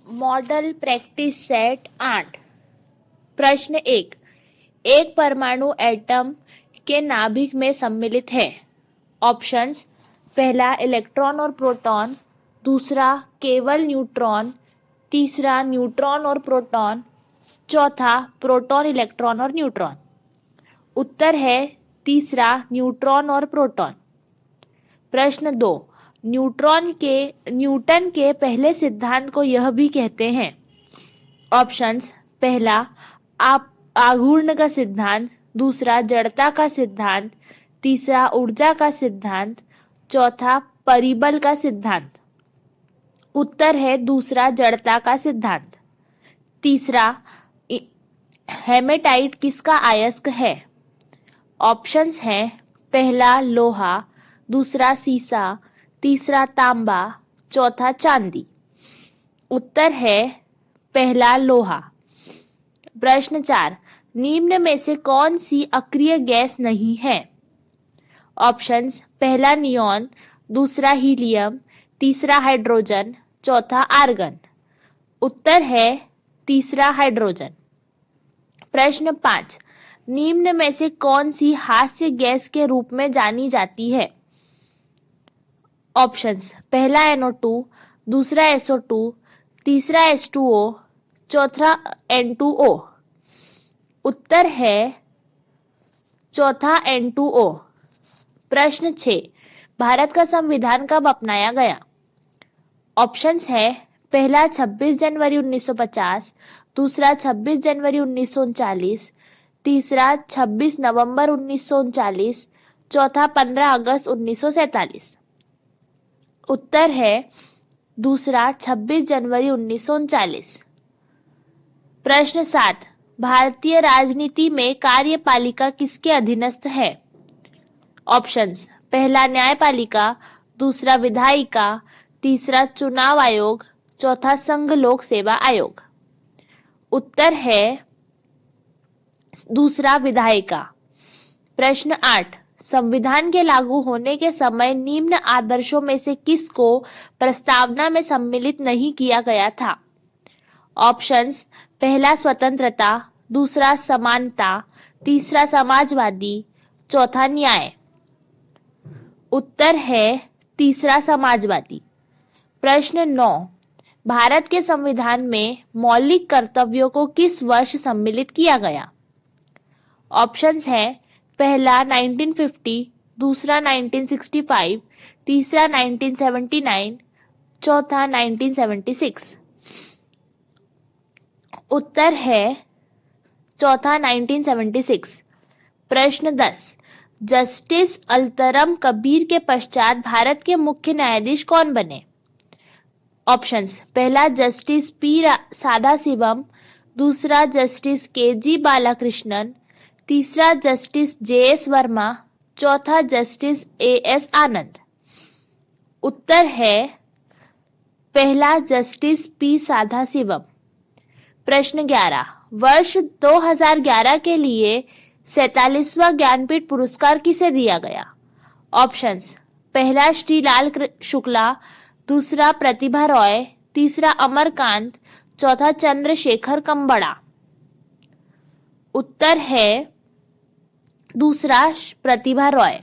Model practice set 8। प्रश्न 1। एक परमाणु एटम के नाभिक में सम्मिलित है। ऑप्शंस: पहला इलेक्ट्रॉन और प्रोटॉन, दूसरा केवल न्यूट्रॉन, तीसरा न्यूट्रॉन और प्रोटॉन, चौथा प्रोटॉन इलेक्ट्रॉन और न्यूट्रॉन। उत्तर है तीसरा न्यूट्रॉन और प्रोटॉन। प्रश्न 2। न्यूटन के पहले सिद्धांत को यह भी कहते हैं। ऑप्शंस: पहला आघूर्ण का सिद्धांत, दूसरा जड़ता का सिद्धांत, तीसरा ऊर्जा का सिद्धांत, चौथा परिबल का सिद्धांत। उत्तर है दूसरा जड़ता का सिद्धांत। तीसरा, हेमेटाइट किसका अयस्क है? ऑप्शंस हैं: पहला लोहा, दूसरा सीसा, तीसरा तांबा, चौथा चांदी। उत्तर है पहला लोहा। प्रश्न 4। निम्न में से कौन सी अक्रिय गैस नहीं है? ऑप्शंस: पहला नियॉन, दूसरा हीलियम, तीसरा हाइड्रोजन, चौथा आर्गन। उत्तर है तीसरा हाइड्रोजन। प्रश्न 5। निम्न में से कौन सी हास्य गैस के रूप में जानी जाती है? ऑप्शंस: पहला NO2, दूसरा SO2, तीसरा H2O, चौथा N2O। उत्तर है चौथा N2O। प्रश्न 6। भारत का संविधान कब अपनाया गया? ऑप्शंस है: पहला 26 जनवरी 1950, दूसरा 26 जनवरी 1939, तीसरा 26 नवंबर 1939, चौथा 15 अगस्त 1947। उत्तर है दूसरा 26 जनवरी 1939। प्रश्न 7। भारतीय राजनीति में कार्यपालिका किसके अधीनस्थ है? ऑप्शंस: पहला न्यायपालिका, दूसरा विधायिका, तीसरा चुनाव आयोग, चौथा संघ लोक सेवा आयोग। उत्तर है दूसरा विधायिका। प्रश्न 8। संविधान के लागू होने के समय निम्न आदर्शों में से किसको प्रस्तावना में सम्मिलित नहीं किया गया था? ऑप्शंस: पहला स्वतंत्रता, दूसरा समानता, तीसरा समाजवादी, चौथा न्याय। उत्तर है तीसरा समाजवादी। प्रश्न 9। भारत के संविधान में मौलिक कर्तव्यों को किस वर्ष सम्मिलित किया गया? ऑप्शंस हैं: पहला 1950, दूसरा 1965, तीसरा 1979, चौथा 1976। उत्तर है चौथा 1976। प्रश्न 10। जस्टिस अलतरम कबीर के पश्चात भारत के मुख्य न्यायाधीश कौन बने? ऑप्शंस: पहला जस्टिस पी सादाशिवम, दूसरा जस्टिस KG बालाकृष्णन, तीसरा जस्टिस JS वर्मा, चौथा जस्टिस AS आनंद। उत्तर है पहला जस्टिस P सादाशिवम। प्रश्न 11। वर्ष 2011 के लिए 47वां ज्ञानपीठ पुरस्कार किसे दिया गया? ऑप्शंस: पहला श्री लाल शुक्ला, दूसरा प्रतिभा रॉय, तीसरा अमरकांत, चौथा चंद्रशेखर कंबड़ा। उत्तर है दूसरा प्रतिभा रॉय।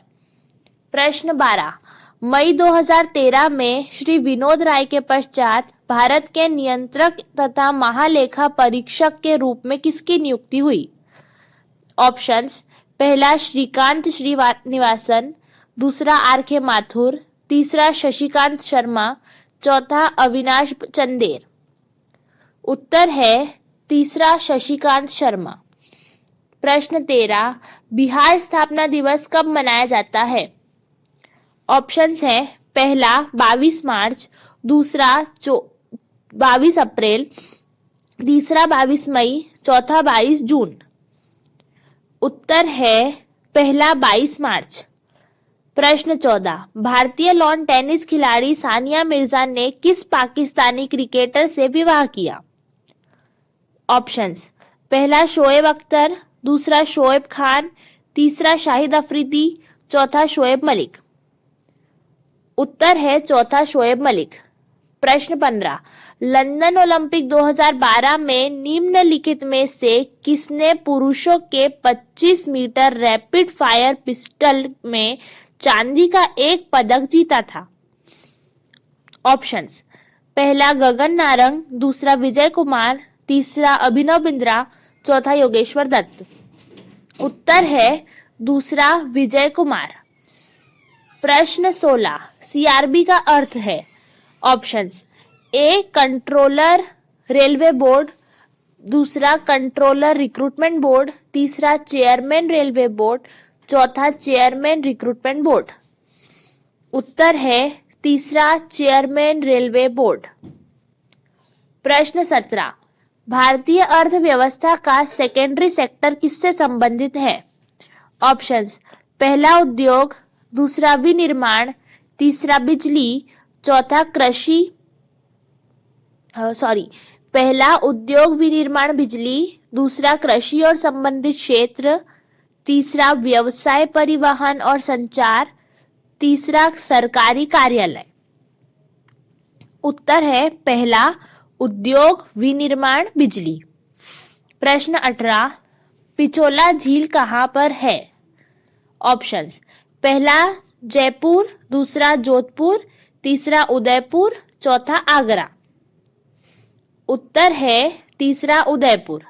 प्रश्न 12। मई 2013 में श्री विनोद राय के पश्चात भारत के नियंत्रक तथा महालेखा परीक्षक के रूप में किसकी नियुक्ति हुई? ऑप्शंस: पहला श्रीकांत श्रीनिवासन, दूसरा RK माथुर, तीसरा शशिकांत शर्मा, चौथा अविनाश चंदेर। उत्तर है तीसरा शशिकांत शर्मा। प्रश्न 13। बिहार स्थापना दिवस कब मनाया जाता है? ऑप्शंस हैं: पहला 22 मार्च, दूसरा 22 अप्रैल, तीसरा 22 मई, चौथा 22 जून। उत्तर है पहला 22 मार्च। प्रश्न 14। भारतीय लॉन टेनिस खिलाड़ी सानिया मिर्जा ने किस पाकिस्तानी क्रिकेटर से विवाह किया? ऑप्शंस: पहला शोएब अख्तर, दूसरा शोएब खान, तीसरा शाहिद अफरीदी, चौथा शोएब मलिक। उत्तर है चौथा शोएब मलिक। प्रश्न 15, लंदन ओलंपिक 2012 में निम्नलिखित में से किसने पुरुषों के 25 मीटर रैपिड फायर पिस्टल में चांदी का एक पदक जीता था? ऑप्शंस, पहला गगन नारंग, दूसरा विजय कुमार, तीसरा अभिनव बिंद्रा, चौथा योगेश्वर दत्त। उत्तर है दूसरा विजय कुमार। प्रश्न 16, सीआरबी का अर्थ है? ऑप्शंस, ए कंट्रोलर रेलवे बोर्ड, दूसरा कंट्रोलर रिक्रूटमेंट बोर्ड, तीसरा चेयरमैन रेलवे बोर्ड, चौथा चेयरमैन रिक्रूटमेंट बोर्ड। उत्तर है तीसरा चेयरमैन रेलवे बोर्ड। प्रश्न 17, भारतीय अर्थव्यवस्था का सेकेंडरी सेक्टर किससे संबंधित है? ऑप्शंस, पहला उद्योग, दूसरा विनिर्माण, तीसरा बिजली, चौथा कृषि पहला उद्योग विनिर्माण बिजली, दूसरा कृषि और संबंधित क्षेत्र, तीसरा व्यवसाय परिवहन और संचार, तीसरा सरकारी कार्यालय। उत्तर है पहला उद्योग विनिर्माण बिजली। प्रश्न 18, पिछोला झील कहां पर है? ऑप्शंस, पहला जयपुर, दूसरा जोधपुर, तीसरा उदयपुर, चौथा आगरा। उत्तर है तीसरा उदयपुर।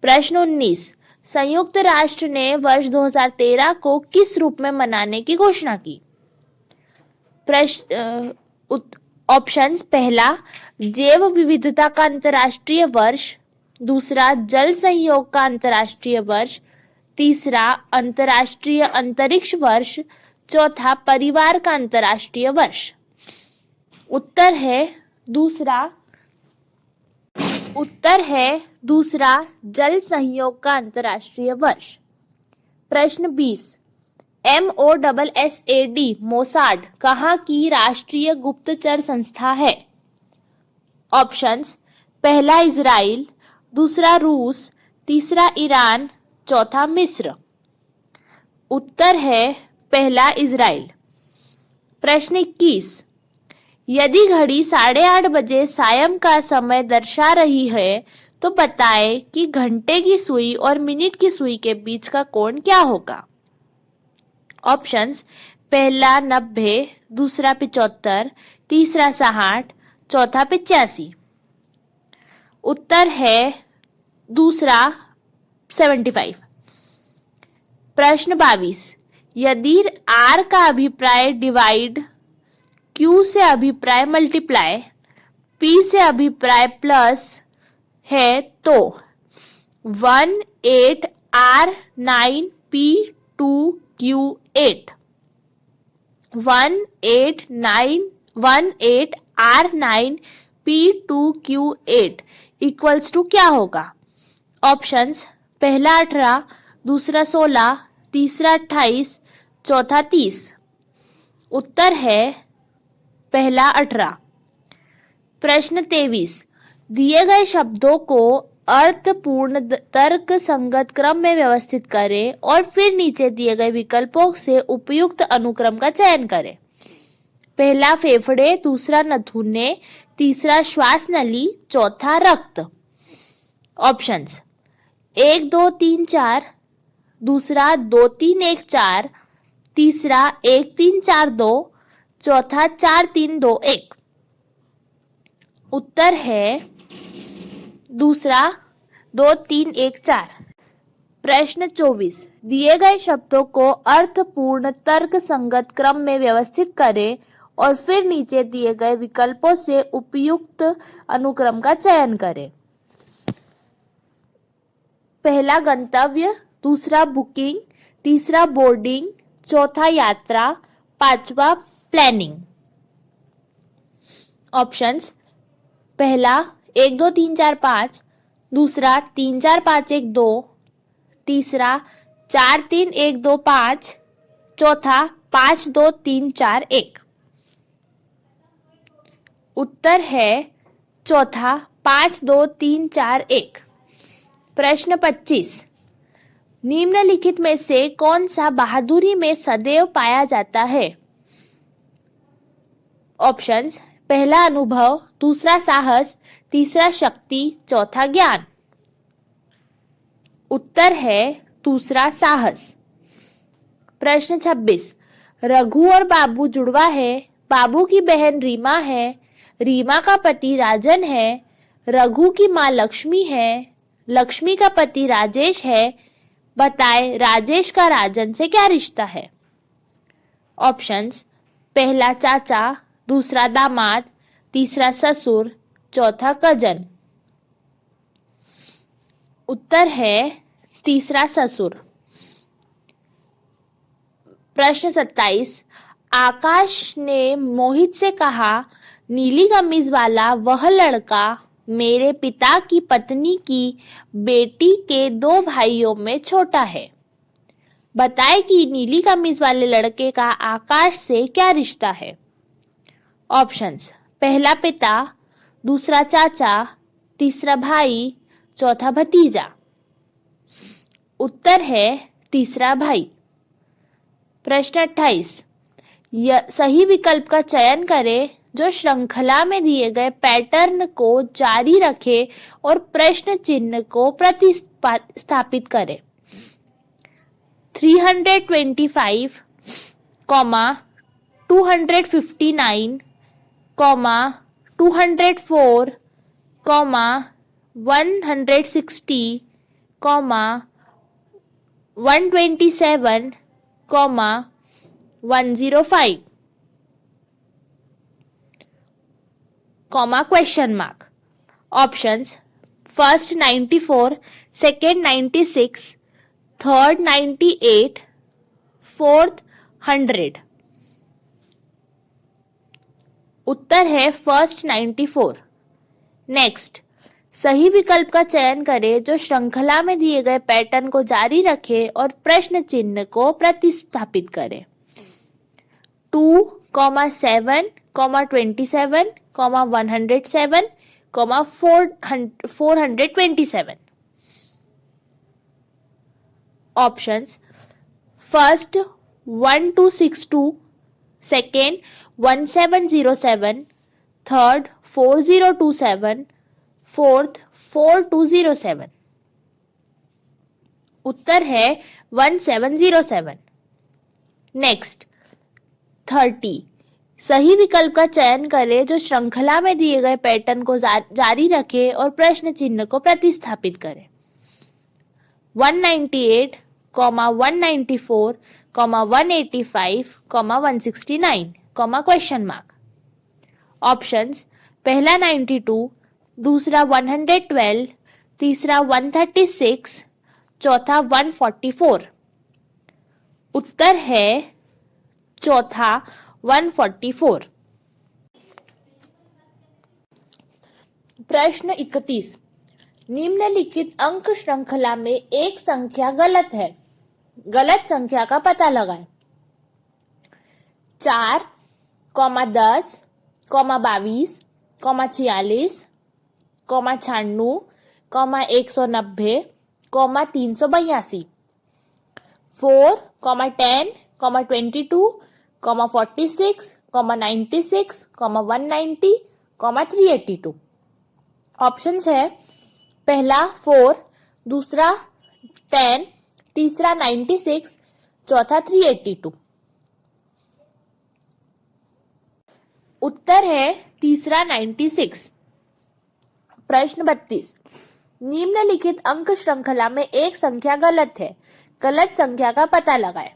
प्रश्न 19, संयुक्त राष्ट्र ने वर्ष 2013 को किस रूप में मनाने की घोषणा की? ऑप्शंस, पहला जैव विविधता का अंतर्राष्ट्रीय वर्ष, दूसरा जल सहयोग का अंतर्राष्ट्रीय वर्ष, तीसरा अंतर्राष्ट्रीय अंतरिक्ष वर्ष, चौथा परिवार का अंतर्राष्ट्रीय वर्ष। उत्तर है दूसरा जल सहयोग का अंतर्राष्ट्रीय वर्ष। प्रश्न 20, MOSSAD मोसाड कहाँ की राष्ट्रीय गुप्तचर संस्था है? ऑप्शंस, पहला इजराइल, दूसरा रूस, तीसरा ईरान, चौथा मिस्र। उत्तर है पहला इजराइल। प्रश्न 21, यदि घड़ी 8:30 बजे सायं का समय दर्शा रही है तो बताएं कि घंटे की सुई और मिनट की सुई के बीच का कोण क्या होगा? ऑप्शंस, पहला 90, दूसरा 75, तीसरा 60, चौथा 85। उत्तर है दूसरा 75। प्रश्न 22, यदि R का अभिप्राय डिवाइड, Q से अभिप्राय मल्टीप्लाई, P से अभिप्राय प्लस है तो 18R9P2Q8 18R9P2Q8 इक्वल्स टू क्या होगा? ऑप्शंस, पहला 18, दूसरा 16, तीसरा 28, चौथा 30। उत्तर है पहला 18। प्रश्न 23, दिए गए शब्दों को अर्थपूर्ण तर्क संगत क्रम में व्यवस्थित करें और फिर नीचे दिए गए विकल्पों से उपयुक्त अनुक्रम का चयन करें। पहला फेफड़े, दूसरा नथुने, तीसरा श्वास नली, चौथा रक्त। ऑप्शंस, 1 2 3 4, दूसरा 2 3 1 4, तीसरा 1 3 4 2, चौथा 4 3 2 1। उत्तर है दूसरा 2 3 1 4। प्रश्न 24, दिए गए शब्दों को अर्थपूर्ण तर्क संगत क्रम में व्यवस्थित करें और फिर नीचे दिए गए विकल्पों से उपयुक्त अनुक्रम का चयन करें। पहला गंतव्य, दूसरा बुकिंग, तीसरा बोर्डिंग, चौथा यात्रा, पांचवा प्लानिंग। ऑप्शंस, पहला 1 2 3 4 5, दूसरा 3 4 5 1 2, तीसरा 4 3 1 2 5, चौथा 5 2 3 4 1। उत्तर है चौथा 5 2 3 4 1। प्रश्न 25, निम्नलिखित में से कौन सा बहादुरी में सदैव पाया जाता है? ऑप्शंस, पहला अनुभव, दूसरा साहस, तीसरा शक्ति, चौथा ज्ञान। उत्तर है दूसरा साहस। प्रश्न 26, रघु और बाबू जुड़वा है, बाबू की बहन रीमा है, रीमा का पति राजन है, रघु की माँ लक्ष्मी है, लक्ष्मी का पति राजेश है, बताएं राजेश का राजन से क्या रिश्ता है। ऑप्शंस, पहला चाचा, दूसरा दामाद, तीसरा ससुर, चौथा कजन। उत्तर है तीसरा ससुर। प्रश्न 27, आकाश ने मोहित से कहा, नीली कमीज वाला वह लड़का मेरे पिता की पत्नी की बेटी के 2 भाइयों में छोटा है। बताएं कि नीली कमीज वाले लड़के का आकाश से क्या रिश्ता है। ऑप्शंस, पहला पिता, दूसरा चाचा, तीसरा भाई, चौथा भतीजा। उत्तर है तीसरा भाई। प्रश्न 28, सही विकल्प का चयन करें जो श्रृंखला में दिए गए पैटर्न को जारी रखे और प्रश्न चिन्ह को प्रतिस्थापित करे। 325, 259, 204, 160, 127, 105, question mark. Options, first 94, second 96, third 98, fourth 100. उत्तर है फर्स्ट 94। नेक्स्ट, सही विकल्प का चयन करें जो श्रृंखला में दिए गए पैटर्न को जारी रखे और प्रश्न चिन्ह को प्रतिस्थापित करे। 2, 7, 27, 107, 427. Options, first 1262, second 1707, third 4027, fourth 4207. उत्तर है 1707। नेक्स्ट, 30, सही विकल्प का चयन करें जो श्रृंखला में दिए गए पैटर्न को जारी रखे और प्रश्न चिन्ह को प्रतिस्थापित करे। 198, 194, 185, 169, question mark. ऑप्शंस, पहला 92, दूसरा 112, तीसरा 136, चौथा 144। उत्तर है चौथा 144। प्रश्न 31, निम्नलिखित अंक श्रृंखला में एक संख्या गलत है, गलत संख्या का पता लगाएं। 4, 10, 22, 46, 96, 190, 382। 4, 10, 22, 46, 96, 190, 382। ऑप्शंस है, पहला 4, दूसरा 10, तीसरा 96, चौथा 382। उत्तर है तीसरा 96। प्रश्न 32, निम्नलिखित अंक श्रृंखला में एक संख्या गलत है, गलत संख्या का पता लगाएं।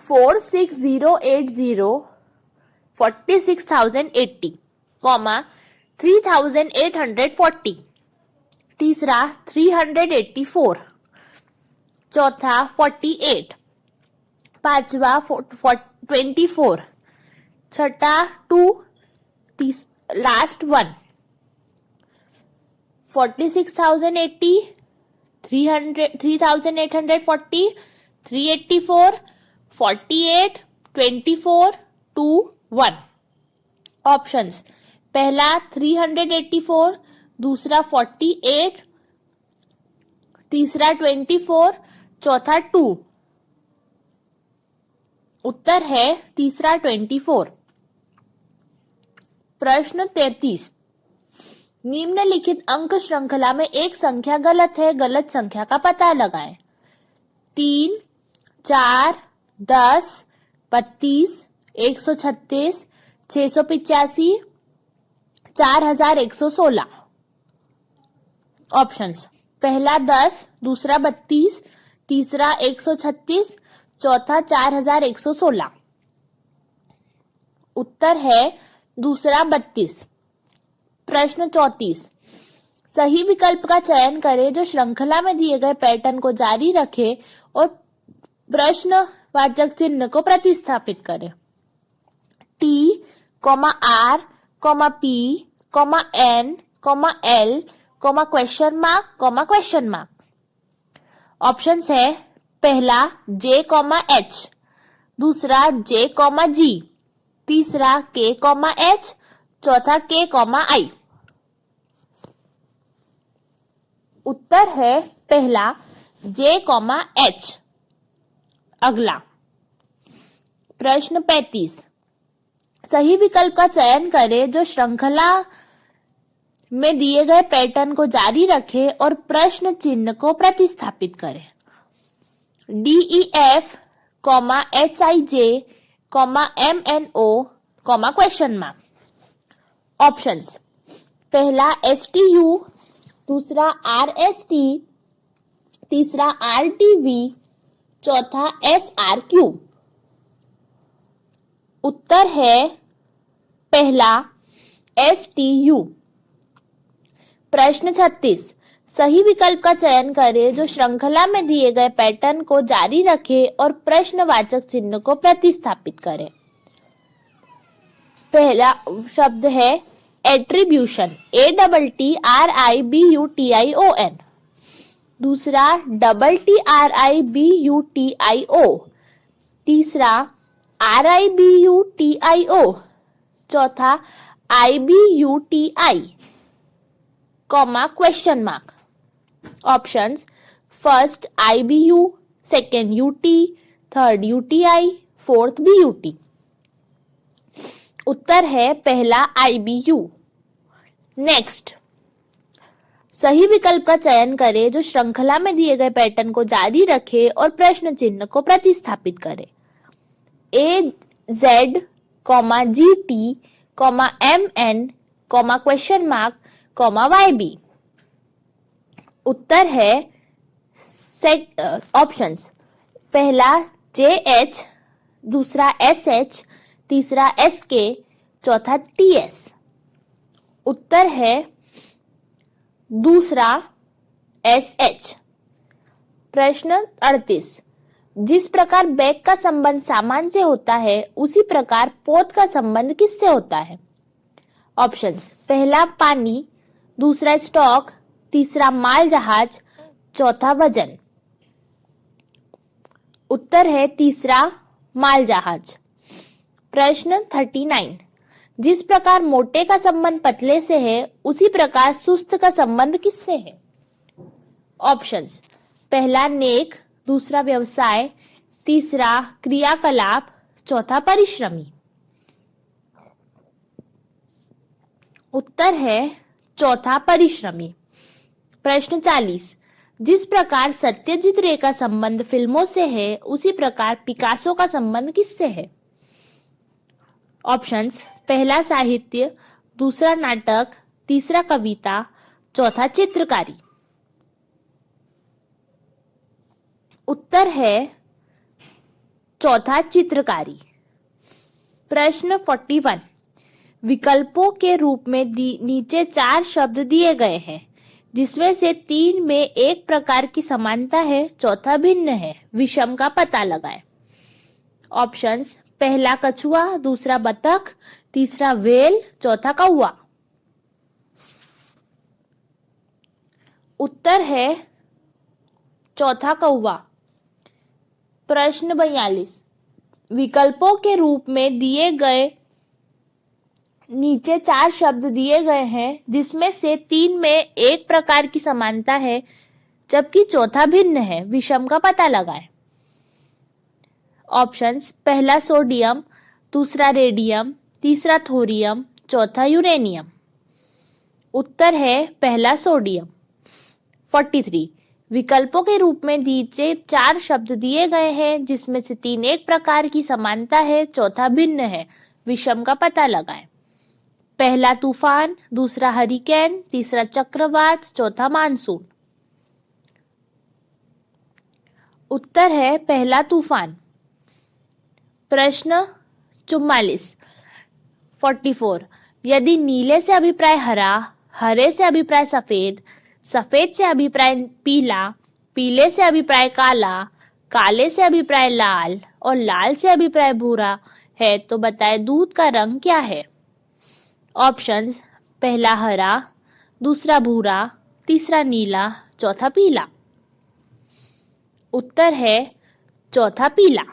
46080, 46,080, 3840। तीसरा 384, चौथा 48, पांचवा 24, छठा 2, लास्ट 1। 46,080, 3840, 384, 48, 24, 2, 1। ऑप्शंस, पहला 384, दूसरा 48, तीसरा 24, चौथा 2। उत्तर है तीसरा 24। प्रश्न 33, निम्नलिखित अंक श्रृंखला में एक संख्या गलत है, गलत संख्या का पता लगाएं। 3, 4, 10, 32, 136, 685, 4116। ऑप्शंस, पहला 10, दूसरा 32, तीसरा 136, चौथा 4116। उत्तर है दूसरा 32। प्रश्न 34, सही विकल्प का चयन करें जो श्रृंखला में दिए गए पैटर्न को जारी रखे और प्रश्नवाचक चिन्ह को प्रतिस्थापित करें। T, R, P, N, L, question mark. Options है पहला J, H, दूसरा J, G, तीसरा K, H, चौथा K, I। उत्तर है पहला J, H। अगला प्रश्न 35, सही विकल्प का चयन करें जो श्रृंखला में दिए गए पैटर्न को जारी रखे और प्रश्न चिन्ह को प्रतिस्थापित करें। DEF, HIJ, MNO, question mark. Options, पहला STU, दूसरा RST, तीसरा RTV, चौथा SRQ। उत्तर है पहला STU। प्रश्न 36, सही विकल्प का चयन करें जो श्रृंखला में दिए गए पैटर्न को जारी रखे और प्रश्नवाचक चिन्ह को प्रतिस्थापित करें। पहला शब्द है एट्रीब्यूशन, ATTRIBUTION, दूसरा TTRIBUTIO, तीसरा RIBUTIO, चौथा IBUTI, question mark. Options, first IBU, second UT, third UTI, fourth BUT। उत्तर है पहला IBU। नेक्स्ट, सही विकल्प का चयन करें जो श्रृंखला में दिए गए पैटर्न को जारी रखे और प्रश्न चिन्ह को प्रतिस्थापित करे। AZ, GT, MN, question mark, YB। उत्तर है ऑप्शंस, पहला JH, दूसरा SH, तीसरा SK, चौथा TS। उत्तर है दूसरा SH। प्रश्न 38, जिस प्रकार बैग का संबंध सामान से होता है उसी प्रकार पोत का संबंध किससे होता है। ऑप्शंस, पहला पानी, दूसरा स्टॉक, तीसरा माल जहाज, चौथा वजन। उत्तर है तीसरा माल जहाज। प्रश्न 39, जिस प्रकार मोटे का संबंध पतले से है उसी प्रकार सुस्त का संबंध किससे है। ऑप्शंस, पहला नेक, दूसरा व्यवसाय, तीसरा क्रियाकलाप, चौथा परिश्रमी। उत्तर है चौथा परिश्रमी। प्रश्न 40, जिस प्रकार सत्यजीत रे का संबंध फिल्मों से है उसी प्रकार पिकासो का संबंध किससे है। ऑप्शंस, पहला साहित्य, दूसरा नाटक, तीसरा कविता, चौथा चित्रकारी। उत्तर है चौथा चित्रकारी। प्रश्न 41, विकल्पों के रूप में नीचे 4 शब्द दिए गए हैं जिसमें से 3 में एक प्रकार की समानता है, चौथा भिन्न है, विषम का पता लगाएं। ऑप्शंस, पहला कछुआ, दूसरा बतख, तीसरा व्हेल, चौथा कौवा। उत्तर है चौथा कौवा। प्रश्न 42, विकल्पों के रूप में दिए गए नीचे 4 शब्द दिए गए हैं जिसमें से 3 में एक प्रकार की समानता है जबकि चौथा भिन्न है, विषम का पता लगाएं। ऑप्शंस, पहला सोडियम, दूसरा रेडियम, तीसरा थोरियम, चौथा यूरेनियम। उत्तर है पहला सोडियम। 43 विकल्पों के रूप में नीचे 4 शब्द दिए गए हैं जिसमें से 3 एक प्रकार की समानता है, चौथा भिन्न है। विषम का पता लगाएं। पहला तूफान, दूसरा हरिकेन, तीसरा चक्रवात, चौथा मानसून। उत्तर है पहला तूफान। प्रश्न 44 44 यदि नीले से अभिप्राय हरा, हरे से अभिप्राय सफेद, सफेद से अभिप्राय पीला, पीले से अभिप्राय काला, काले से अभिप्राय लाल और लाल से अभिप्राय भूरा है तो बताएं दूध का रंग क्या है। ऑप्शंस पहला हरा, दूसरा भूरा, तीसरा नीला, चौथा पीला। उत्तर है चौथा पीला।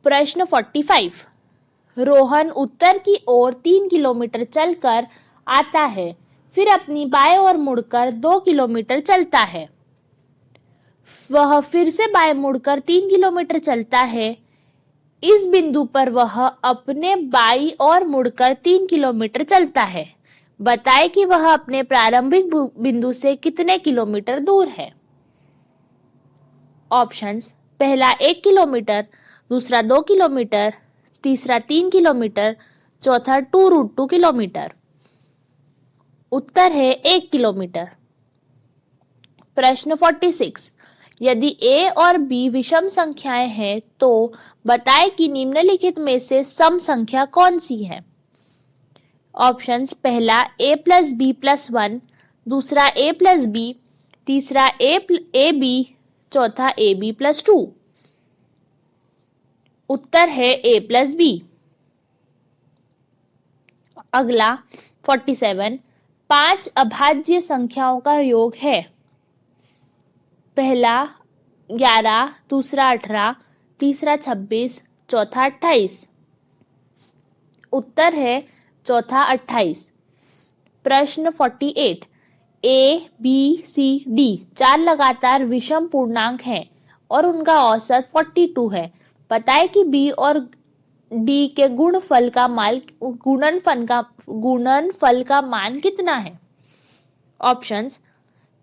प्रश्न 45 रोहन उत्तर की ओर 3 किलोमीटर चलकर आता है, फिर अपनी बाएं ओर मुड़कर 2 किलोमीटर चलता है। वह फिर से बाएं मुड़कर 3 किलोमीटर चलता है। इस बिंदु पर वह अपने बाईं ओर मुड़कर 3 किलोमीटर चलता है। बताए कि वह अपने प्रारंभिक बिंदु से कितने किलोमीटर दूर है। ऑप्शंस पहला 1 किलोमीटर, दूसरा 2 किलोमीटर, तीसरा 3 किलोमीटर, चौथा 2√2 किलोमीटर। उत्तर है 1 किलोमीटर। प्रश्न 46 यदि a और b विषम संख्याएं हैं तो बताएं कि निम्नलिखित में से सम संख्या कौन सी है। ऑप्शंस पहला a प्लस बी प्लस 1, दूसरा a प्लस बी, तीसरा a b, चौथा a b प्लस 2। उत्तर है a प्लस बी। अगला 47 5 अभाज्य संख्याओं का योग है। पहला 11, दूसरा 18, तीसरा 26, चौथा 28। उत्तर है चौथा 28। प्रश्न 48 A, B, C, D 4 लगातार विषम पूर्णांक हैं और उनका औसत 42 है। बताएं कि B और D के गुणनफल का मान कितना है। ऑप्शंस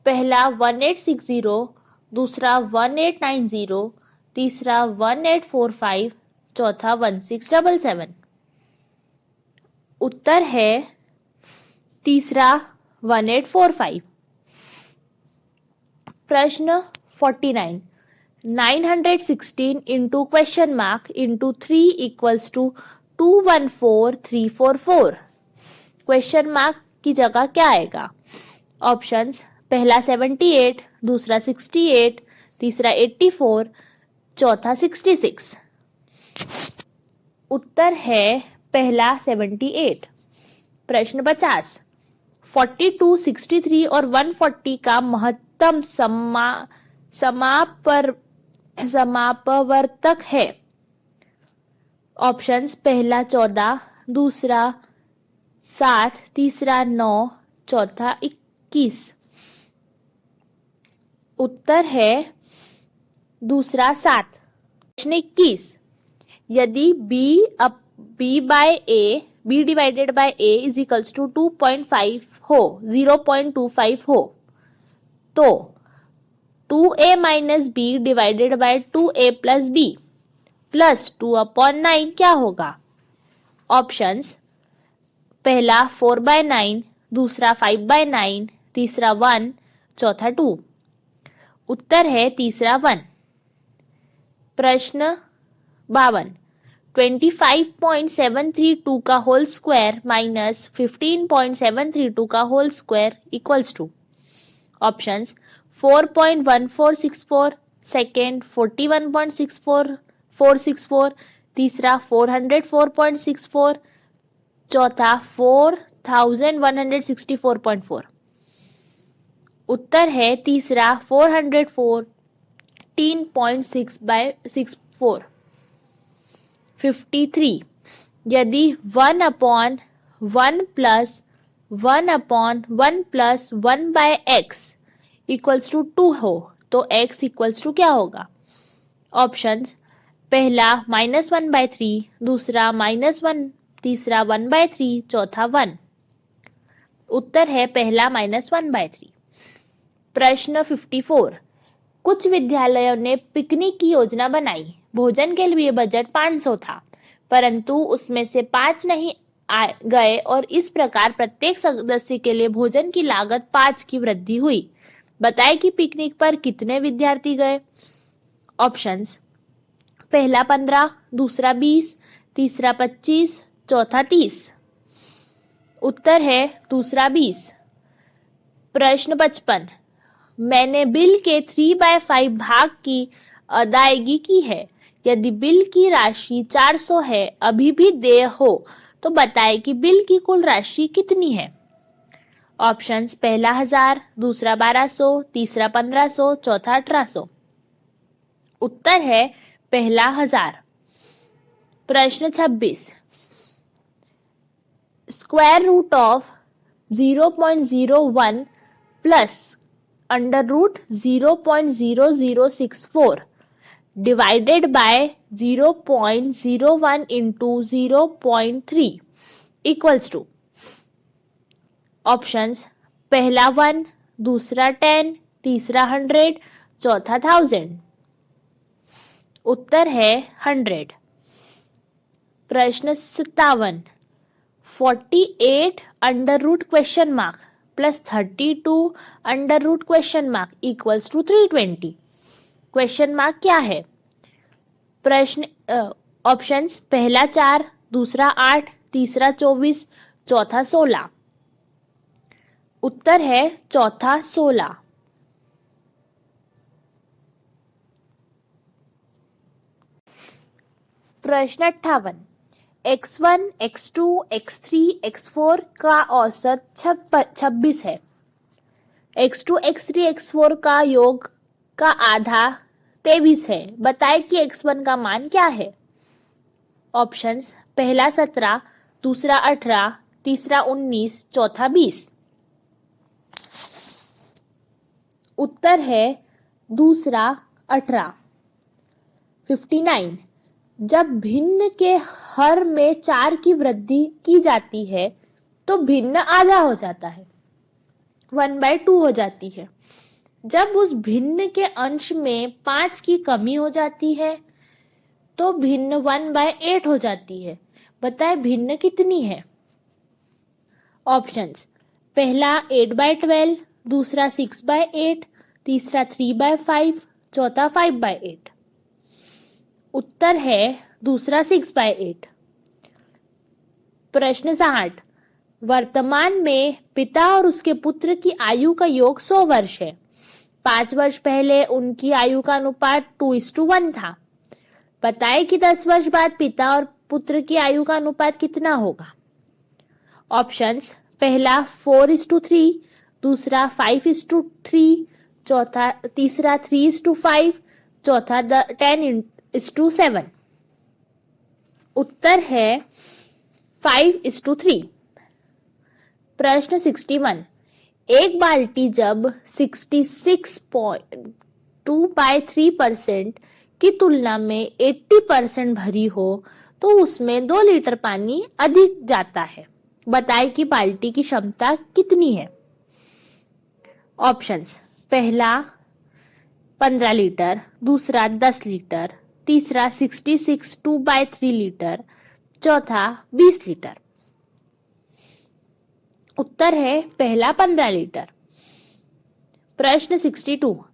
पहला 1860, दूसरा 1890, तीसरा 1845, चौथा 1677। उत्तर है तीसरा 1845। प्रश्न 49 916 into question mark into 3 equals to 214344। Question mark की जगह क्या आएगा। ऑप्शंस पहला 78, दूसरा 68, तीसरा 84, चौथा 66। उत्तर है पहला 78। प्रश्न 50 42, 63 और 140 का महत्तम समापवर्तक है। ऑप्शंस पहला 14, दूसरा 7, तीसरा 9, चौथा 21। उत्तर है दूसरा 7। प्रश्न 21 यदि b divided by a is equals to 2.5 हो 0.25 हो तो 2a minus b divided by 2a plus b plus 2/9 क्या होगा। ऑप्शंस पहला 4/9, दूसरा 5/9, तीसरा 1, चौथा 2। उत्तर है तीसरा 1। प्रश्न 52 25.732 का होल स्क्वायर माइनस 15.732 का whole square equals to. Options 4.1464, second 41.64, तीसरा 404.64, चौथा 4164.4। उत्तर है तीसरा 414.6/64। 53 यदि 1/1 plus 1/1 plus 1/x equals to 2 हो तो x इक्वल्स टू क्या होगा। ऑप्शंस पहला -1/3, दूसरा -1, तीसरा 1/3, चौथा 1। उत्तर है पहला -1/3। प्रश्न 54। कुछ विद्यालयों ने पिकनिक की योजना बनाई। भोजन के लिए बजट 500 था, परंतु उसमें से 5 नहीं गए और इस प्रकार प्रत्येक सदस्य के लिए भोजन की लागत 5 की वृद्धि हुई। बताएं कि पिकनिक पर कितने विद्यार्थी गए। ऑप्शंस: पहला 15, दूसरा 20, तीसरा 25, चौथा 30। उत्तर है दूसरा 20। प्रश्न 55। मैंने बिल के 3/5 भाग की अदायगी की है। यदि बिल की राशि 400 है, अभी भी देय हो, तो बताएं कि बिल की कुल राशि कितनी है। ऑप्शंस: पहला 1000, दूसरा 1200, तीसरा 1500, चौथा 1800। उत्तर है पहला 1000। प्रश्न 26। Square root of 0.01 plus under root 0.0064 divided by 0.01 into 0.3 equals to. Options: पहला 1, दूसरा 10, तीसरा 100, चौथा 1000। उत्तर है 100। प्रश्न 57। 48 under root question mark plus 32 under root question mark equals to 320। Question mark क्या है? प्रश्न ऑप्शंस: पहला 4, दूसरा 8, तीसरा 24, चौथा 16। उत्तर है चौथा 16। प्रश्न 58। x1, x2, x3, x4 का औसत 26 है। x2, x3, x4 का योग का आधा 23 है। बताएं कि x1 का मान क्या है। ऑप्शंस: पहला 17, दूसरा 18, तीसरा 19, चौथा 20। उत्तर है दूसरा 18। 59। जब भिन्न के हर में 4 की वृद्धि की जाती है तो भिन्न आधा हो जाता है, 1/2 हो जाती है। जब उस भिन्न के अंश में 5 की कमी हो जाती है तो भिन्न 1/8 हो जाती है। बताएं भिन्न कितनी है। ऑप्शंस: पहला 8/12, दूसरा 6/8, तीसरा 3/5, चौथा 5/8। उत्तर है दूसरा 6/8। प्रश्न 60। वर्तमान में पिता और उसके पुत्र की आयु का योग 100 वर्ष है। 5 वर्ष पहले उनकी आयु का अनुपात 2:1 था। बताएं कि 10 वर्ष बाद पिता और पुत्र की आयु का अनुपात कितना होगा। ऑप्शंस: पहला 4:3, दूसरा 5:3, तीसरा 3:5, चौथा 10:7। उत्तर है 5:3। प्रश्न 61। एक बाल्टी जब 66.2/3% की तुलना में 80% भरी हो तो उसमें 2 लीटर पानी अधिक जाता है। बताएं कि बाल्टी की क्षमता कितनी है। ऑप्शंस: पहला 15 लीटर, दूसरा 10 लीटर, तीसरा 66.2/3 लीटर, चौथा 20 लीटर। उत्तर है पहला 15 लीटर। प्रश्न 62।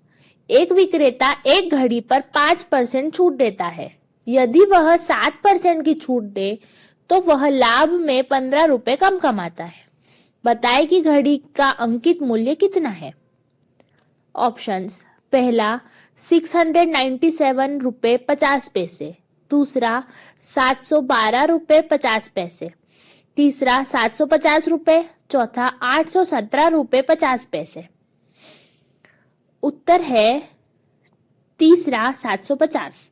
एक विक्रेता एक घड़ी पर 5% छूट देता है। यदि वह 7% की छूट दे तो वह लाभ में 15 रुपए कम कमाता है। बताएं कि घड़ी का अंकित मूल्य कितना है। ऑप्शंस: पहला 697 रुपए 50 पैसे, दूसरा 712 रुपए 50 पैसे, तीसरा 750 रुपए, चौथा 817 रुपए 50 पैसे। उत्तर है तीसरा 750।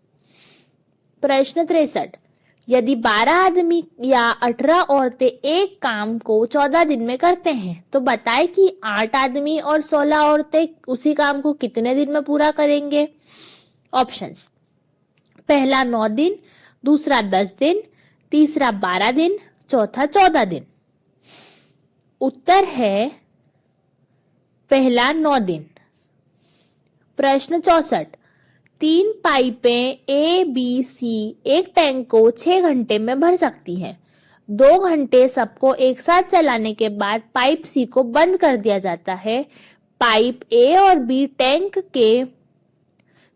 प्रश्न 63। यदि 12 आदमी या 18 औरतें एक काम को 14 दिन में करते हैं तो बताएं कि 8 आदमी और 16 औरतें उसी काम को कितने दिन में पूरा करेंगे। ऑप्शंस: पहला 9 दिन, दूसरा 10 दिन, तीसरा 12 दिन, चौथा 14 दिन। उत्तर है पहला 9 दिन। प्रश्न 64, 3 पाइपें ए बी सी एक टैंक को 6 घंटे में भर सकती हैं। 2 घंटे सबको एक साथ चलाने के बाद पाइप सी को बंद कर दिया जाता है। पाइप ए और बी टैंक के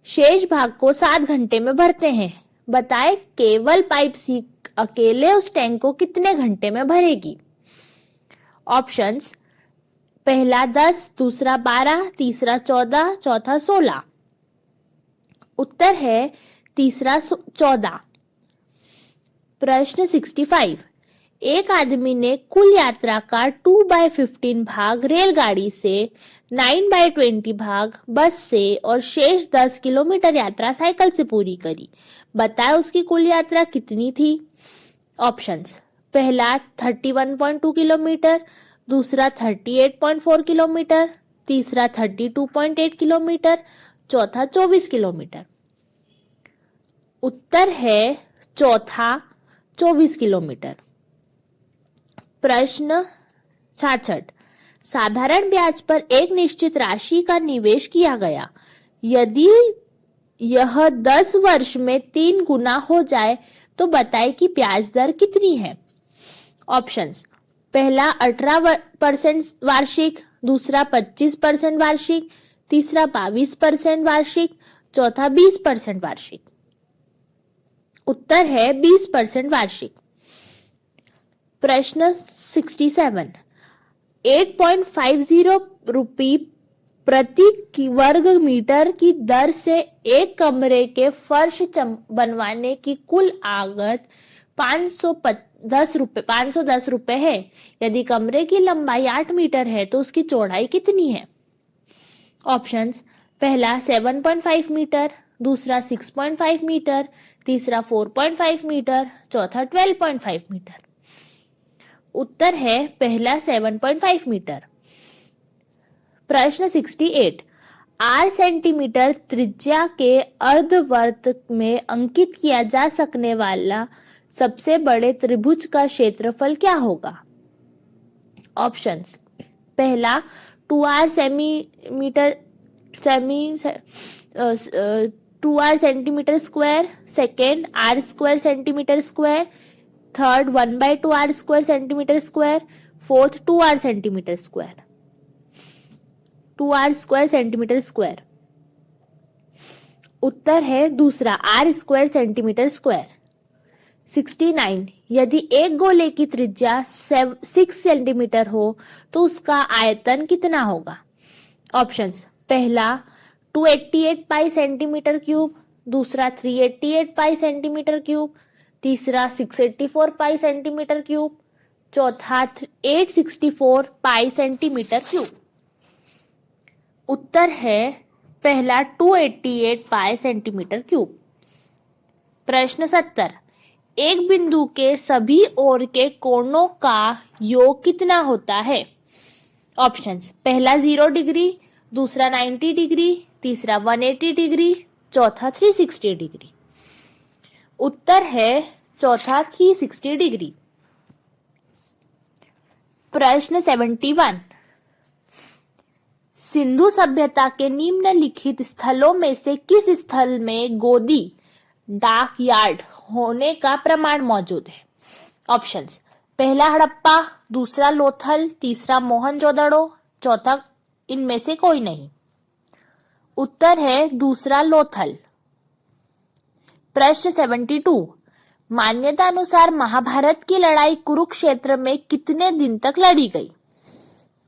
शेष भाग को 7 घंटे में भरते हैं। बताएं केवल पाइप सी अकेले उस टैंक को कितने घंटे में भरेगी। ऑप्शंस, पहला 10, दूसरा 12, तीसरा 14, चौथा 16। उत्तर है तीसरा 14। प्रश्न 65, एक आदमी ने कुल यात्रा का 2/15 भाग रेलगाड़ी से, 9/20 भाग बस से और शेष 10 किलोमीटर यात्रा साइकिल से पूरी करी। बताएं उसकी कुल यात्रा कितनी थी। ऑप्शंस, पहला 31.2 किलोमीटर, दूसरा 38.4 किलोमीटर, तीसरा 32.8 किलोमीटर, चौथा 24 किलोमीटर। उत्तर है चौथा 24 किलोमीटर। प्रश्न 66, साधारण ब्याज पर एक निश्चित राशि का निवेश किया गया। यदि यह 10 वर्ष में 3 गुना हो जाए तो बताएं कि ब्याज दर कितनी है। ऑप्शंस, पहला 18% वार्षिक, दूसरा 25% वार्षिक, तीसरा 22% वार्षिक, चौथा 20% वार्षिक। उत्तर है 20% वार्षिक। प्रश्न 67, 8.50 रुपये प्रति वर्ग मीटर की दर से एक कमरे के फर्श बनवाने की कुल लागत 510 रुपए है। यदि कमरे की लंबाई 8 मीटर है तो उसकी चौड़ाई कितनी है। ऑप्शंस, पहला 7.5 मीटर, दूसरा 6.5 मीटर, तीसरा 4.5 मीटर, चौथा 12.5 मीटर। उत्तर है पहला 7.5 मीटर। प्रश्न 68, 8 सेंटीमीटर त्रिज्या के अर्धवृत्त में अंकित किया जा सकने वाला सबसे बड़े त्रिभुज का क्षेत्रफल क्या होगा। ऑप्शंस, पहला 2r centimetre square, second r square centimetre square, third 1/2r square centimetre square, fourth 2r centimetre square. 2r square centimetre square. उत्तर है दूसरा r स्क्वायर सेंटीमीटर स्क्वायर। 69, यदि एक गोले की त्रिज्या 6 सेंटीमीटर हो तो उसका आयतन कितना होगा। ऑप्शंस, पहला 288 पाई सेंटीमीटर क्यूब, दूसरा 388 पाई सेंटीमीटर क्यूब, तीसरा 684 पाई सेंटीमीटर क्यूब, चौथा 864 पाई सेंटीमीटर क्यूब। उत्तर है पहला 288 पाई सेंटीमीटर क्यूब। प्रश्न 70, एक बिंदु के सभी ओर के कोणों का योग कितना होता है। ऑप्शंस, पहला 0 डिग्री, दूसरा 90 डिग्री, तीसरा 180 डिग्री, चौथा 360 डिग्री। उत्तर है चौथा 360 डिग्री। प्रश्न 71, सिंधु सभ्यता के निम्नलिखित स्थलों में से किस स्थल में गोदी डाक यार्ड होने का प्रमाण मौजूद है। ऑप्शंस, पहला हड़प्पा, दूसरा लोथल, तीसरा मोहनजोदड़ो, चौथा इनमें से कोई नहीं। उत्तर है दूसरा लोथल। प्रश्न 72, मान्यता अनुसार महाभारत की लड़ाई कुरुक्षेत्र में कितने दिन तक लड़ी गई।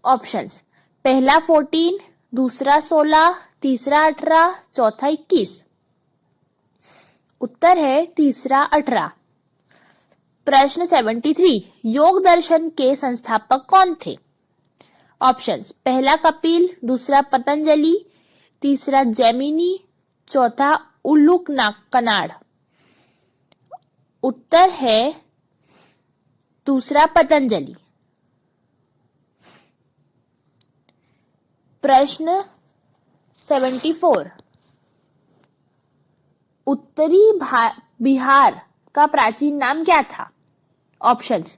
ऑप्शंस, पहला 14, दूसरा 16, तीसरा 18, चौथा 21। उत्तर है तीसरा 18। प्रश्न 73, योग दर्शन के संस्थापक कौन थे। ऑप्शंस, पहला कपिल, दूसरा पतंजलि, तीसरा जैमिनी, चौथा उल्लूक कनाड। उत्तर है दूसरा पतंजलि। प्रश्न 74, बिहार का प्राचीन नाम क्या था? ऑप्शंस,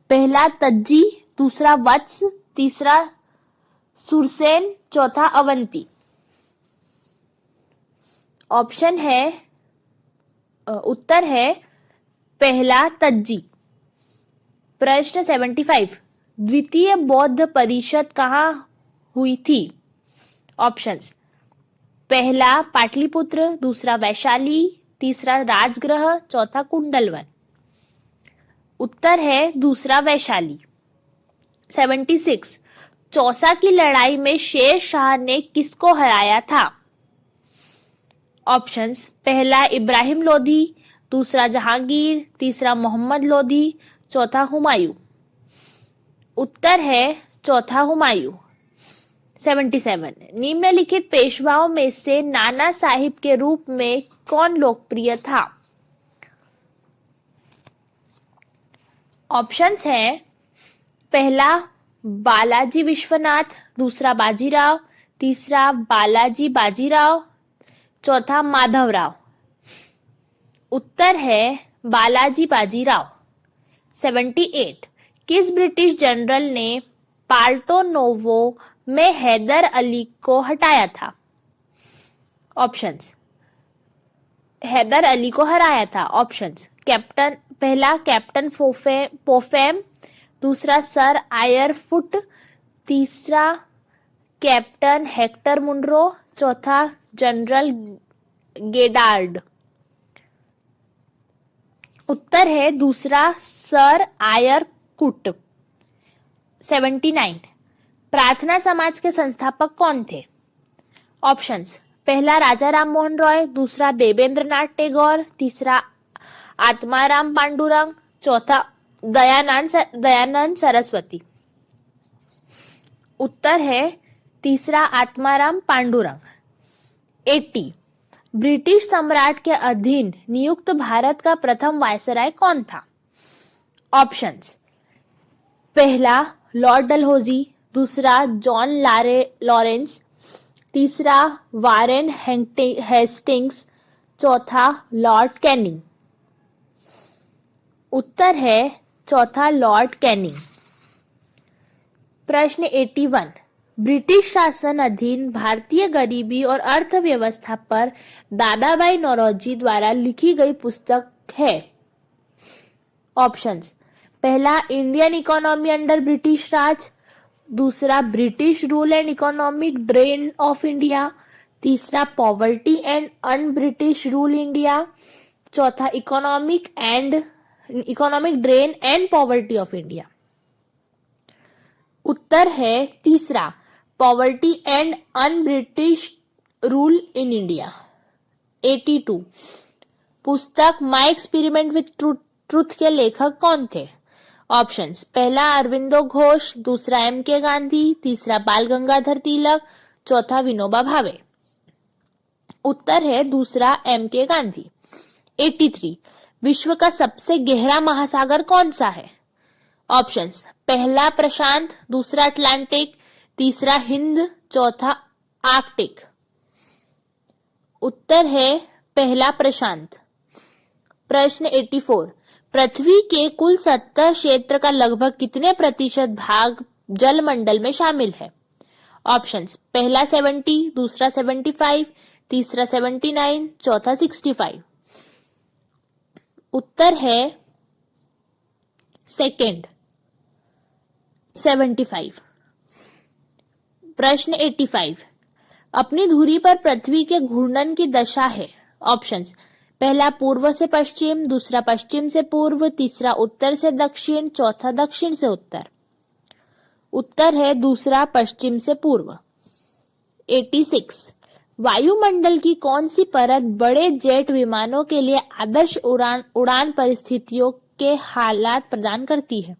पहला तज्जी, दूसरा वत्स, तीसरा सुरसेन, चौथा अवंती। ऑप्शन है, उत्तर है पहला तज्जी। प्रश्न 75, द्वितीय बौद्ध परिषद कहाँ हुई थी? ऑप्शंस, पहला पाटलिपुत्र, दूसरा वैशाली, तीसरा राजगृह, चौथा कुंडलवन। उत्तर है दूसरा वैशाली। 76, चौसा की लड़ाई में शेर शाह ने किसको हराया था? ऑप्शंस, पहला इब्राहिम लोधी, दूसरा जहांगीर, तीसरा मोहम्मद लोधी, चौथा हुमायूं। उत्तर है चौथा हुमायूं। 77, निम्नलिखित पेशवाओं में से नाना साहिब के रूप में कौन लोकप्रिय था? ऑप्शंस हैं, पहला बालाजी विश्वनाथ, दूसरा बाजीराव, तीसरा बालाजी बाजीराव, चौथा माधवराव। उत्तर है बालाजी बाजीराव। 78, किस ब्रिटिश जनरल ने पार्टो नोवो में हैदर अली को हटाया था? ऑप्शंस, हैदर अली को हराया था। ऑप्शंस, कैप्टन, पहला कैप्टन पोफेम, दूसरा सर आयर फुट, तीसरा कैप्टन हेक्टर मुनरो, चौथा जनरल गेडार्ड। उत्तर है दूसरा सर आयर कुट। 79, प्रार्थना समाज के संस्थापक कौन थे? ऑप्शंस, पहला राजा राम मोहन रॉय, दूसरा देवेंद्र नाथ टैगोर, तीसरा आत्माराम पांडुरंग, चौथा दयानंद सरस्वती। उत्तर है तीसरा आत्माराम पांडुरंग। 80, ब्रिटिश सम्राट के अधीन नियुक्त भारत का प्रथम वायसराय कौन था? ऑप्शंस, पहला लॉर्ड डलहौजी, दूसरा जॉन लॉरेंस, तीसरा वारेन हेस्टिंग्स, चौथा लॉर्ड कैनिंग। उत्तर है चौथा लॉर्ड कैनिंग। प्रश्न 81, ब्रिटिश शासन अधीन भारतीय गरीबी और अर्थव्यवस्था पर दादाभाई नौरोजी द्वारा लिखी गई पुस्तक है? ऑप्शंस, पहला Indian economy under British Raj, दूसरा British rule and economic drain of India, तीसरा poverty and un British rule India, चौथा economic drain and poverty of India. उत्तर है तीसरा, poverty and un British rule in India. 82, पुस्तक my experiment with truth के लेखक कौन थे? ऑप्शंस, पहला अरविंदो घोष, दूसरा M.K. गांधी, तीसरा बाल गंगाधर तिलक, चौथा विनोबा भावे। उत्तर है दूसरा M.K. गांधी। 83, विश्व का सबसे गहरा महासागर कौन सा है? ऑप्शंस, पहला प्रशांत, दूसरा अटलांटिक, तीसरा हिंद, चौथा आर्कटिक। उत्तर है पहला प्रशांत। प्रश्न 84, पृथ्वी के कुल सतह क्षेत्र का लगभग कितने प्रतिशत भाग जलमंडल में शामिल है? ऑप्शंस, पहला 70, दूसरा 75, तीसरा 79, चौथा 65। उत्तर है सेकंड 75। प्रश्न 85, अपनी धुरी पर पृथ्वी के घूर्णन की दशा है? ऑप्शंस, पहला पूर्व से पश्चिम, दूसरा पश्चिम से पूर्व, तीसरा उत्तर से दक्षिण, चौथा दक्षिण से उत्तर। उत्तर है दूसरा पश्चिम से पूर्व। 86, वायुमंडल की कौन सी परत बड़े जेट विमानों के लिए आदर्श उड़ान परिस्थितियों के हालात प्रदान करती है?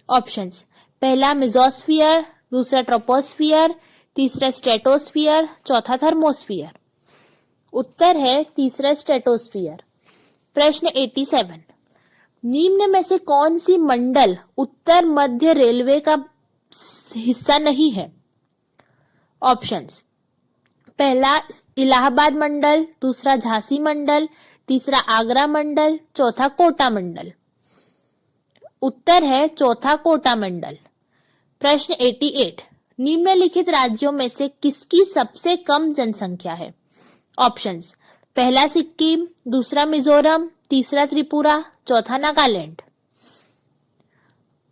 ऑप्शंस, पहला मेसोस्फीयर, दूसरा ट्रोपोस्फियर, तीसरा स्ट्रेटोस्फियर, चौथा थर्मोस्फियर। उत्तर है तीसरा स्ट्रेटोस्फियर। प्रश्न 87, निम्न में से कौन सी मंडल उत्तर मध्य रेलवे का हिस्सा नहीं है? ऑप्शंस, पहला इलाहाबाद मंडल, दूसरा झांसी मंडल, तीसरा आगरा मंडल, चौथा कोटा मंडल। उत्तर है चौथा कोटा मंडल। प्रश्न 88, निम्नलिखित राज्यों में से किसकी सबसे कम जनसंख्या है? ऑप्शंस, पहला सिक्किम, दूसरा मिजोरम, तीसरा त्रिपुरा, चौथा नागालैंड।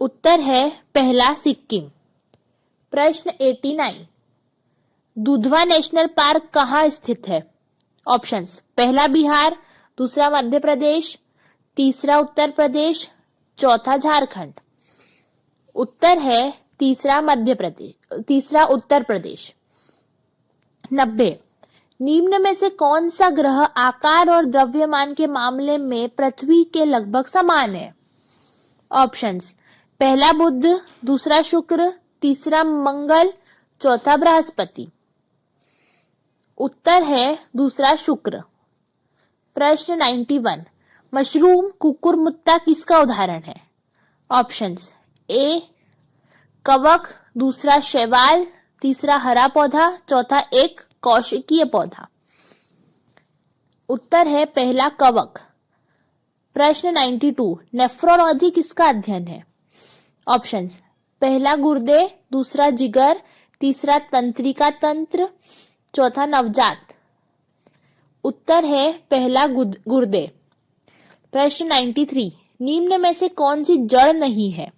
उत्तर है पहला सिक्किम। प्रश्न 89, दुधवा नेशनल पार्क कहाँ स्थित है? ऑप्शंस, पहला बिहार, दूसरा मध्य प्रदेश, तीसरा उत्तर प्रदेश, चौथा झारखंड। उत्तर है तीसरा उत्तर प्रदेश। 90, निम्न में से कौन सा ग्रह आकार और द्रव्यमान के मामले में पृथ्वी के लगभग समान है? ऑप्शंस, पहला बुध, दूसरा शुक्र, तीसरा मंगल, चौथा बृहस्पति। उत्तर है दूसरा शुक्र। प्रश्न 91, मशरूम कुकुरमुत्ता किसका उदाहरण है? ऑप्शंस, ए कवक, दूसरा शैवाल, तीसरा हरा पौधा, चौथा एक कौशिकीय पौधा। उत्तर है पहला कवक। प्रश्न 92, नेफ्रोलॉजी किसका अध्ययन है? ऑप्शंस, पहला गुर्दे, दूसरा जिगर, तीसरा तंत्रिका तंत्र, चौथा नवजात। उत्तर है पहला गुर्दे। प्रश्न 93, निम्न में से कौन सी जड़ नहीं है?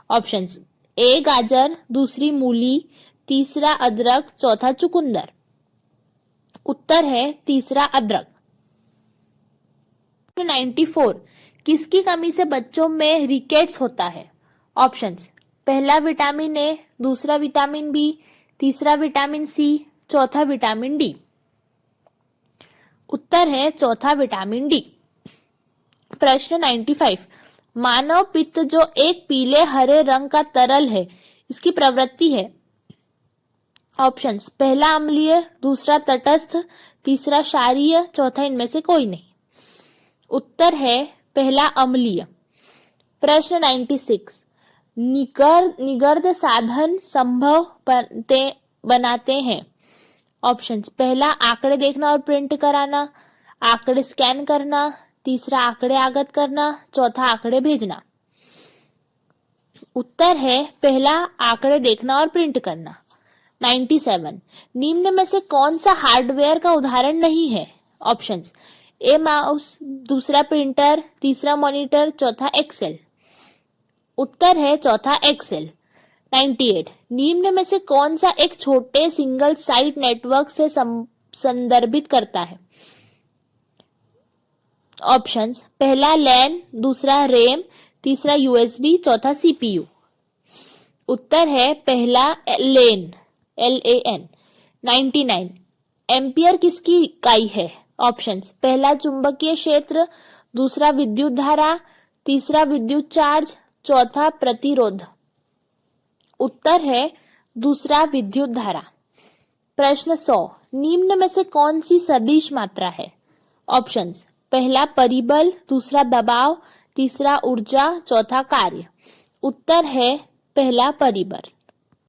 ऑप्शंस, ए गाजर, दूसरी मूली, तीसरा अदरक, चौथा चुकंदर। उत्तर है तीसरा अदरक। 94, किसकी कमी से बच्चों में रिकेट्स होता है? ऑप्शंस, पहला विटामिन ए, दूसरा विटामिन बी, तीसरा विटामिन सी, चौथा विटामिन डी। उत्तर है चौथा विटामिन डी। प्रश्न 95, मानव पित्त जो एक पीले हरे रंग का तरल है, इसकी प्रवृत्ति है? ऑप्शंस, पहला अम्लीय, दूसरा तटस्थ, तीसरा क्षारीय, चौथा इनमें से कोई नहीं। उत्तर है पहला अम्लीय। प्रश्न 96, निगर्द साधन संभव बनाते हैं? ऑप्शंस, पहला आंकड़े देखना और प्रिंट कराना, आंकड़े स्कैन करना, तीसरा आंकड़े आगत करना, चौथा आंकड़े भेजना। उत्तर है पहला आंकड़े देखना और प्रिंट करना। 97, निम्न में से कौन सा हार्डवेयर का उदाहरण नहीं है? ऑप्शंस, ए माउस, दूसरा प्रिंटर, तीसरा मॉनिटर, चौथा एक्सेल। उत्तर है चौथा एक्सेल। 98, निम्न में से कौन सा एक छोटे सिंगल साइट नेटवर्क से संदर्भित करता है? ऑप्शंस, पहला लैन, दूसरा रेम, तीसरा यूएसबी, चौथा सीपीयू। उत्तर है पहला LAN। 99, एम्पियर किसकी इकाई है? ऑप्शंस, पहला चुंबकीय क्षेत्र, दूसरा विद्युत धारा, तीसरा विद्युत चार्ज, चौथा प्रतिरोध। उत्तर है दूसरा विद्युत धारा। प्रश्न 100, निम्न में से कौन सी सदिश मात्रा है? ऑप्शंस, पहला परिबल, दूसरा दबाव, तीसरा ऊर्जा, चौथा कार्य। उत्तर है पहला परिबल।